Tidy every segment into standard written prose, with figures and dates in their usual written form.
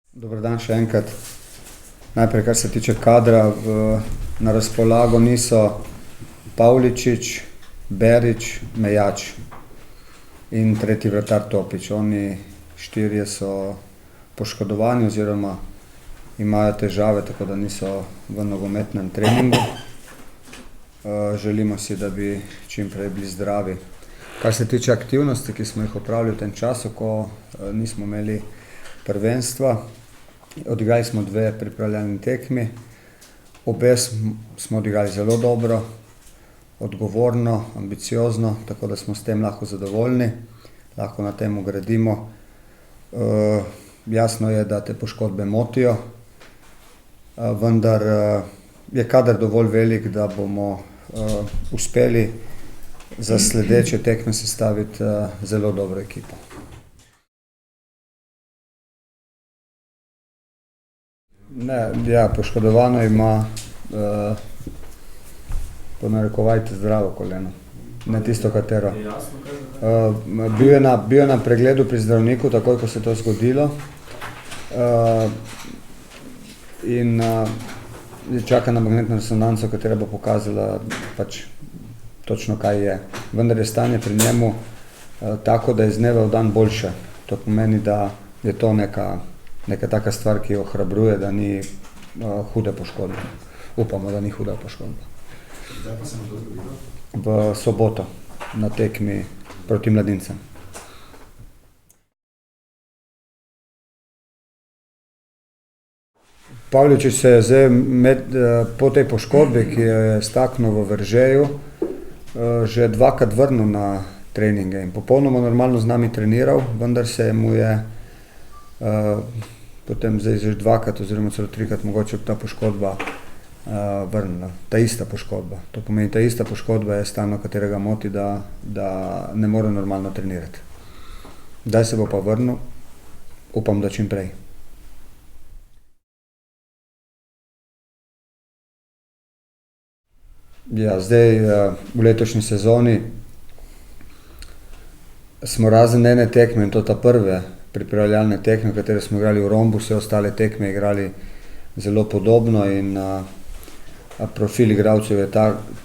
Dober dan še enkrat. Najprej, kar se tiče kadra, na razpolago niso Pavličič, Berič, Mejač in tretji vratar Topič. Oni štirje so poškodovani oziroma imajo težave, tako da niso v nogometnem treningu. Želimo si, da bi čim prej bili zdravi. Kar se tiče aktivnosti, ki smo jih opravili v tem času, ko nismo imeli prvenstva, odigrali smo 2 pripravljalni tekmi. Obe smo odigrali zelo dobro, odgovorno, ambiciozno, tako da smo s tem lahko zadovoljni, lahko na tem gradimo. Jasno je, da te poškodbe motijo, vendar je kader dovolj velik, da bomo uspeli za sledeče tekme sestaviti zelo dobro ekipo. Ne, ja, poškodovano ima po narekovajih zdravo koleno, ne tisto, katero. Bil je na pregledu pri zdravniku, takoj ko se je to zgodilo, in čaka na magnetno resonanco, katera bo pokazala pač točno, kaj je. Vendar je stanje pri njemu tako, da je iz dneva v dan boljše. To pomeni, da je to neka taka stvar, ki jo ohrabruje, da ni hude poškodbe. Upamo, da ni huda poškodba. Kdaj pa se mu to zgodilo? V soboto na tekmi proti Mladincem. Pavličič se je zdaj po tej poškodbi, ki jo je staknil v Veržeju, že 2-krat vrnil na treninge in popolnoma normalno z nami treniral, vendar se mu je potem zdaj že 2-krat oziroma celo 3-krat mogoče ta poškodba vrnila. Ta ista poškodba. To pomeni, ta ista poškodba je stalno, katerega moti, da ne more normalno trenirati. Kdaj se bo pa vrnil? Upam, da čim prej. Ja, zdaj v letošnji sezoni smo razen ene tekme, in to ta prve pripravljalne tekme, katere smo igrali v Rombu, vse ostale tekme igrali zelo podobno in profil igralcev je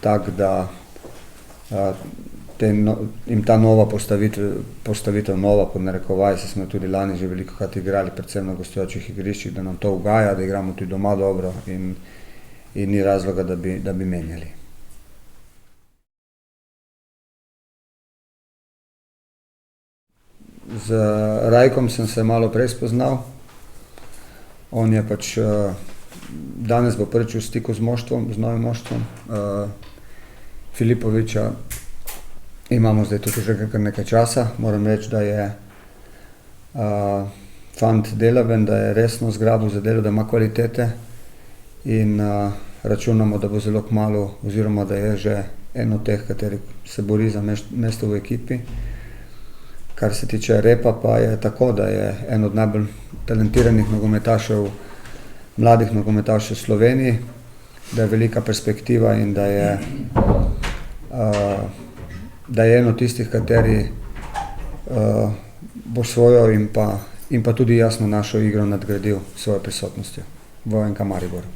tak, da jim ta nova postavitev nova, pod narekovaji, saj smo tudi lani že velikokrat igrali, predvsem na gostujočih igriščih, da nam to ugaja, da igramo tudi doma dobro in ni razloga, da bi menjali. Z Rajkom sem se malo prej spoznal. On je pač danes bo prvič v stiku z moštvom, z novim moštvom. Filipoviča imamo zdaj tudi že kar nekaj časa. Moram reči, da je fant delaven, da je resno zgrabil za delo, da ima kvalitete in računamo, da bo zelo kmalu oziroma da je že en od teh, kateri se bori za mesto v ekipi. Kar se tiče Repa, pa je tako, da je en od najbolj talentiranih nogometašev, mladih nogometašev v Sloveniji, da je velika perspektiva in da je en od tistih, kateri bo svojo in pa tudi jasno našo igro nadgradil svojo prisotnostjo v ONK Mariboru.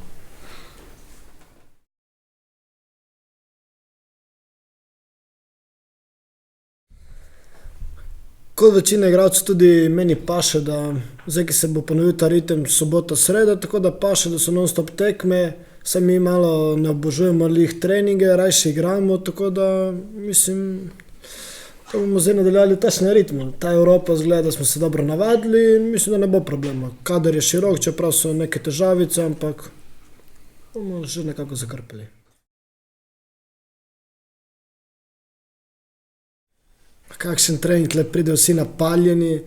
Kot večina igralcev tudi meni paše, da zdaj, ki se bo ponovil ta ritem sobota, sreda, tako da paše, da so non-stop tekme, saj mi malo ne obožujemo glih treninge, rajši igramo, tako da mislim, da bomo zdaj nadaljevali v takšnem ritmu. Ta Evropa izgleda, da smo se dobro navadili in mislim, da ne bo problema. Kader je širok, čeprav so neke težavice, ampak bomo že nekako zakrpali. Kakšen trening, tule pridejo vsi napaljeni,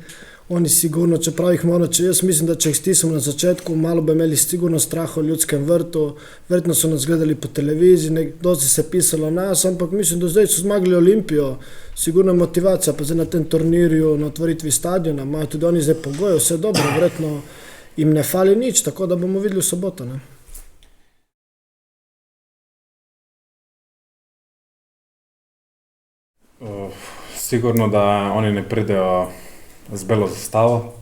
oni sigurno, čeprav jih morajo, jaz mislim, da če jih stisnemo na začetku, malo bi imeli sigurno strah v Ljudskem vrtu, verjetno so nas gledali po televiziji, dosti se je pisalo o nas, ampak mislim, da zdaj so zmagali Olimpijo, sigurno motivacija, pa zdaj na tem turnirju, na otvoritvi stadiona, imajo tudi oni zdaj pogoje, vse dobro, verjetno jim ne fali nič, tako da bomo videli v soboto, ne. Sigurno, da oni ne pridejo z belo zastavo.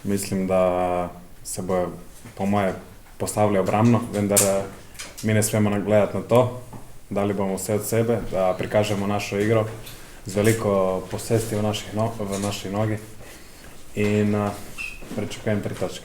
Mislim, da se bojo po moje postavili obrambno, vendar mi ne smemo gledati na to. Dali bomo vse od sebe, da prikažemo našo igro z veliko posesti v naši nogi in pričakujem 3 točke.